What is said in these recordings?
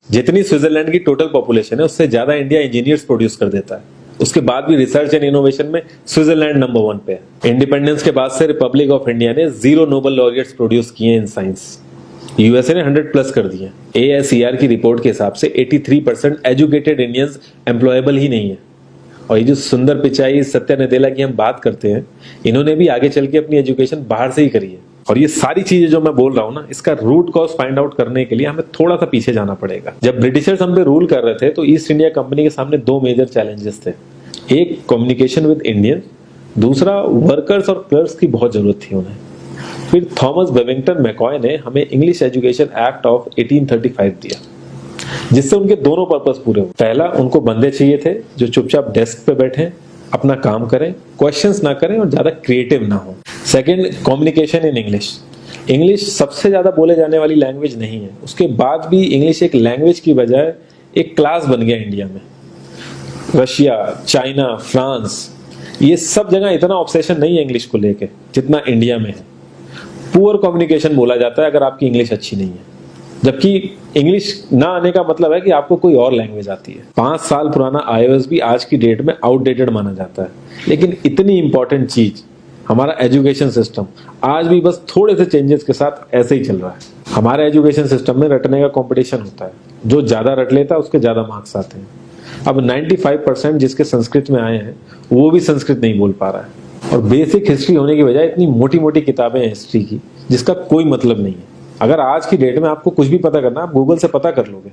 जितनी स्विट्जरलैंड की total population है उससे ज्यादा इंडिया इंजीनियर्स प्रोड्यूस कर देता है। उसके बाद भी रिसर्च एंड इनोवेशन में स्विट्जरलैंड नंबर 1 पे है। इंडिपेंडेंस के बाद से रिपब्लिक ऑफ इंडिया ने 0 नोबेल लॉरियट्स प्रोड्यूस किए इन साइंस। यूएसए ने 100 प्लस कर दिए। ASER की रिपोर्ट के हिसाब से 83% एजुकेटेड इंडियंस एम्प्लॉयबल ही नहीं है। और ये जो सुंदर पिचाई, सत्या नदेला की हम बात करते हैं, इन्होंने भी आगे चल के अपनी एजुकेशन बाहर से ही करी है। और ये सारी चीजें जो मैं बोल रहा हूं ना, इसका रूट कॉज फाइंड आउट करने के लिए हमें थोड़ा सा पीछे जाना पड़ेगा। जब ब्रिटिशर्स हम पे रूल कर रहे थे तो ईस्ट इंडिया कंपनी के सामने 2 मेजर चैलेंजेस थे। एक कम्युनिकेशन विद इंडियन, दूसरा वर्कर्स और क्लर्क्स की बहुत जरूरत थी उन्हें। फिर थॉमस बेविंगटन मैकॉय ने हमें इंग्लिश एजुकेशन एक्ट ऑफ 1835 दिया, जिससे उनके दोनों पर्पस पूरे हुए। पहला, उनको बंदे चाहिए थे जो चुपचाप डेस्क पे बैठे, अपना काम करें, क्वेश्चंस ना करें और ज्यादा क्रिएटिव ना हो। Second, communication in English. English सबसे ज्यादा बोले जाने वाली लैंग्वेज नहीं है, उसके बाद भी इंग्लिश एक लैंग्वेज की बजाय एक क्लास बन गया इंडिया में। रशिया, चाइना, फ्रांस, ये सब जगह इतना ऑब्सेशन नहीं है इंग्लिश को लेके जितना इंडिया में है। पुअर कम्युनिकेशन बोला जाता है अगर आपकी इंग्लिश अच्छी नहीं है, जबकि इंग्लिश ना आने का मतलब है कि आपको कोई और लैंग्वेज आती है। 5 साल पुराना iOS भी आज की डेट में आउटडेटेड माना जाता है। लेकिन इतनी इंपॉर्टेंट चीज, हमारा एजुकेशन सिस्टम, आज भी बस थोड़े से चेंजेस के साथ ऐसे ही चल रहा है। हमारे एजुकेशन सिस्टम में रटने का कंपटीशन होता है, जो ज्यादा रट लेता है उसके ज्यादा मार्क्स आते हैं। अब 95% जिसके संस्कृत में आए हैं वो भी संस्कृत नहीं बोल पा रहा है। और बेसिक हिस्ट्री होने की बजाय इतनी मोटी मोटी किताबें हैं हिस्ट्री की जिसका कोई मतलब नहीं है। अगर आज की डेट में आपको कुछ भी पता करना है, आप गूगल से पता कर लोगे।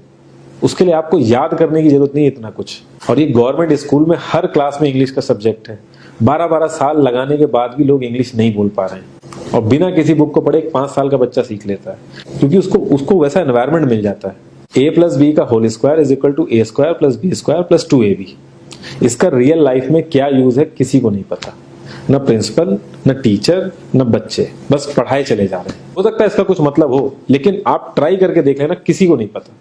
उसके लिए आपको याद करने की जरूरत नहीं है इतना कुछ। और ये गवर्नमेंट स्कूल में हर क्लास में इंग्लिश का सब्जेक्ट है। 12-12 साल लगाने के बाद भी लोग इंग्लिश नहीं बोल पा रहे हैं। और बिना किसी बुक को पढ़े 5 साल का बच्चा सीख लेता है, क्योंकि उसको वैसा एनवायरमेंट मिल जाता है। A+B का whole square is equal to A² + B² + 2AB। इसका रियल लाइफ में क्या यूज है किसी को नहीं पता, न प्रिंसिपल, न टीचर, न बच्चे, बस पढ़ाए चले जा रहे हैं। हो सकता है इसका कुछ मतलब हो, लेकिन आप ट्राई करके देख लेना, किसी को नहीं पता।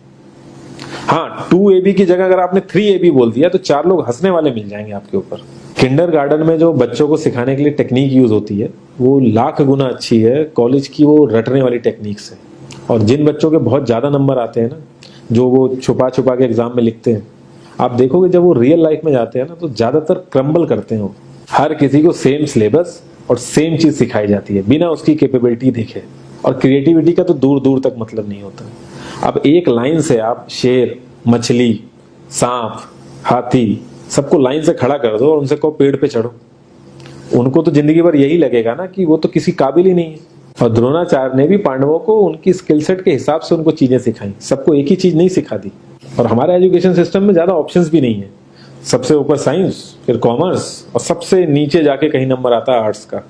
हाँ, 2AB की जगह अगर आपने 3AB बोल दिया तो 4 लोग हंसने वाले मिल जाएंगे आपके ऊपर। किंडरगार्टन में जो बच्चों को सिखाने के लिए टेक्निक यूज होती है वो लाख गुना अच्छी है कॉलेज की वो रटने वाली टेक्निक से। और जिन बच्चों के बहुत ज्यादा नंबर आते हैं ना, जो वो छुपा छुपा के एग्जाम में लिखते हैं, आप देखोगे जब वो रियल लाइफ में जाते हैं ना तो ज्यादातर क्रम्बल करते हैं वो। हर किसी को सेम सिलेबस और सेम चीज सिखाई जाती है बिना उसकी कैपेबिलिटी देखे। और क्रिएटिविटी का तो दूर दूर तक मतलब नहीं होता। अब एक लाइन से आप शेर, मछली, सांप, हाथी सबको लाइन से खड़ा कर दो और उनसे कहो पेड़ पे चढ़ो, उनको तो जिंदगी भर यही लगेगा ना कि वो तो किसी काबिल ही नहीं है। और द्रोणाचार्य ने भी पांडवों को उनकी स्किल सेट के हिसाब से उनको चीजें सिखाई, सबको एक ही चीज नहीं सिखा दी। और हमारे एजुकेशन सिस्टम में ज्यादा ऑप्शंस भी नहीं है। सबसे ऊपर साइंस, फिर कॉमर्स, और सबसे नीचे जाके कहीं नंबर आता है आर्ट्स का।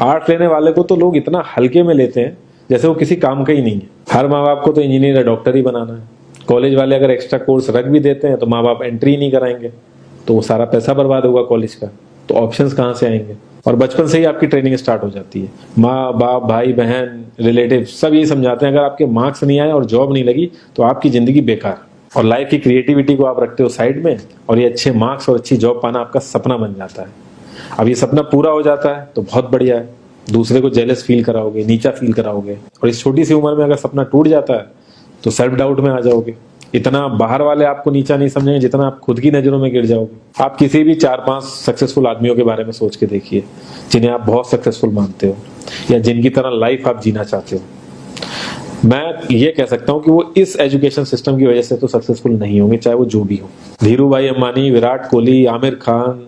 आर्ट्स लेने वाले को तो लोग इतना हल्के में लेते हैं जैसे वो किसी काम का ही नहीं है। हर माँ बाप को तो इंजीनियर या डॉक्टर ही बनाना है। कॉलेज वाले अगर एक्स्ट्रा कोर्स रख भी देते हैं तो माँ बाप एंट्री नहीं कराएंगे, तो वो सारा पैसा बर्बाद होगा कॉलेज का। तो ऑप्शंस कहाँ से आएंगे? और बचपन से ही आपकी ट्रेनिंग स्टार्ट हो जाती है। माँ बाप, भाई बहन, रिलेटिव सब यही समझाते हैं अगर आपके मार्क्स नहीं आए और जॉब नहीं लगी तो आपकी जिंदगी बेकार। और लाइफ की क्रिएटिविटी को आप रखते हो साइड में, और ये अच्छे मार्क्स और अच्छी जॉब पाना आपका सपना बन जाता है। अब ये सपना पूरा हो जाता है तो बहुत बढ़िया है, दूसरे को जेलस फील कराओगे, नीचा फील कराओगे। और इस छोटी सी उम्र में अगर सपना टूट जाता है तो सेल्फ डाउट में आ जाओगे। इतना बाहर वाले आपको नीचा नहीं समझेंगे जितना आप खुद की नजरों में गिर जाओगे। आप किसी भी 4-5 सक्सेसफुल आदमियों के बारे में सोच के देखिए जिन्हें आप बहुत सक्सेसफुल मानते हो या जिनकी तरह लाइफ आप जीना चाहते हो। मैं ये कह सकता हूं कि वो इस एजुकेशन सिस्टम की वजह से तो सक्सेसफुल नहीं होंगे, चाहे वो जो भी हो। धीरू भाई अंबानी, विराट कोहली, आमिर खान,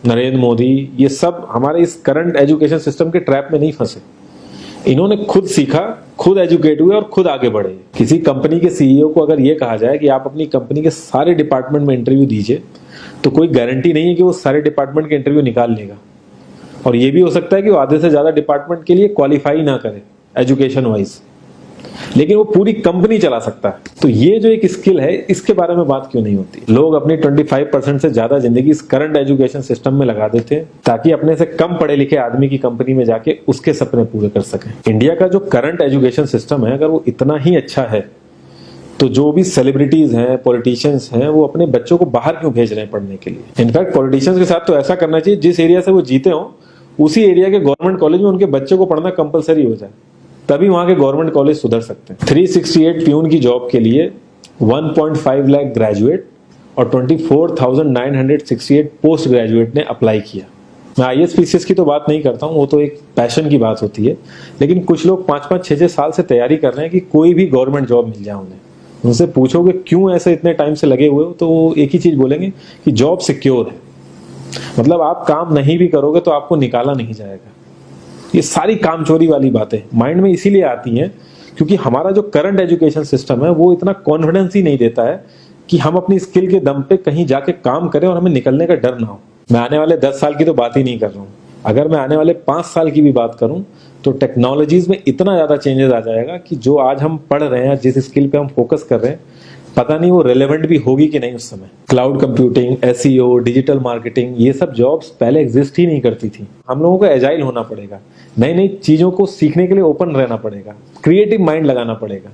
नरेंद्र मोदी, ये सब हमारे इस करंट एजुकेशन सिस्टम के ट्रैप में नहीं फंसे। इन्होंने खुद सीखा, खुद एजुकेट हुए और खुद आगे बढ़े। किसी कंपनी के सीईओ को अगर ये कहा जाए कि आप अपनी कंपनी के सारे डिपार्टमेंट में इंटरव्यू दीजिए, तो कोई गारंटी नहीं है कि वो सारे डिपार्टमेंट के इंटरव्यू निकाल लेगा। और ये भी हो सकता है कि वो आधे से ज्यादा डिपार्टमेंट के लिए क्वालिफाई ना करे एजुकेशन वाइज, लेकिन वो पूरी कंपनी चला सकता है। तो ये जो एक स्किल है, इसके बारे में बात क्यों नहीं होती? लोग अपनी 25% से ज्यादा जिंदगी इस करंट एजुकेशन सिस्टम में लगा देते हैं ताकि अपने से कम पढ़े लिखे आदमी की कंपनी में जाके उसके सपने पूरे कर सकें। इंडिया का जो करंट एजुकेशन सिस्टम है, अगर वो इतना ही अच्छा है तो जो भी सेलिब्रिटीज हैं, पॉलिटिशियंस हैं, वो अपने बच्चों को बाहर क्यों भेज रहे हैं पढ़ने के लिए? इनफैक्ट पॉलिटिशियंस के साथ तो ऐसा करना चाहिए, जिस एरिया से वो जीते हो उसी एरिया के गवर्नमेंट कॉलेज में उनके बच्चों को पढ़ना कंपलसरी हो जाए, तभी वहां के गवर्नमेंट कॉलेज सुधर सकते हैं। 368 प्यून की जॉब के लिए 1.5 लाख ग्रेजुएट और 24,968 पोस्ट ग्रेजुएट ने अप्लाई किया। मैं IAS-PCS की तो बात नहीं करता हूँ, वो तो एक पैशन की बात होती है, लेकिन कुछ लोग 5-5, 6-6 साल से तैयारी कर रहे हैं कि कोई भी गवर्नमेंट जॉब मिल जाए उन्हें। उनसे पूछोगे क्यों ऐसे इतने टाइम से लगे हुए हो, तो वो एक ही चीज बोलेंगे कि जॉब सिक्योर है। मतलब आप काम नहीं भी करोगे तो आपको निकाला नहीं जाएगा। ये सारी कामचोरी वाली बातें माइंड में इसीलिए आती हैं क्योंकि हमारा जो करंट एजुकेशन सिस्टम है वो इतना कॉन्फिडेंस ही नहीं देता है कि हम अपनी स्किल के दम पे कहीं जाके काम करें और हमें निकलने का डर ना हो। मैं आने वाले 10 साल की तो बात ही नहीं कर रहा हूँ, अगर मैं आने वाले 5 साल की भी बात करूं तो टेक्नोलॉजीज में इतना ज्यादा चेंजेस आ जाएगा कि जो आज हम पढ़ रहे हैं, जिस स्किल पे हम फोकस कर रहे हैं, पता नहीं वो रेलेवेंट भी होगी कि नहीं उस समय। Cloud computing, SEO, digital marketing, ये सब जॉब्स पहले एग्जिस्ट ही नहीं करती थी। हम लोगों को एजाइल होना पड़ेगा, नई नई चीजों को सीखने के लिए ओपन रहना पड़ेगा, क्रिएटिव माइंड लगाना पड़ेगा।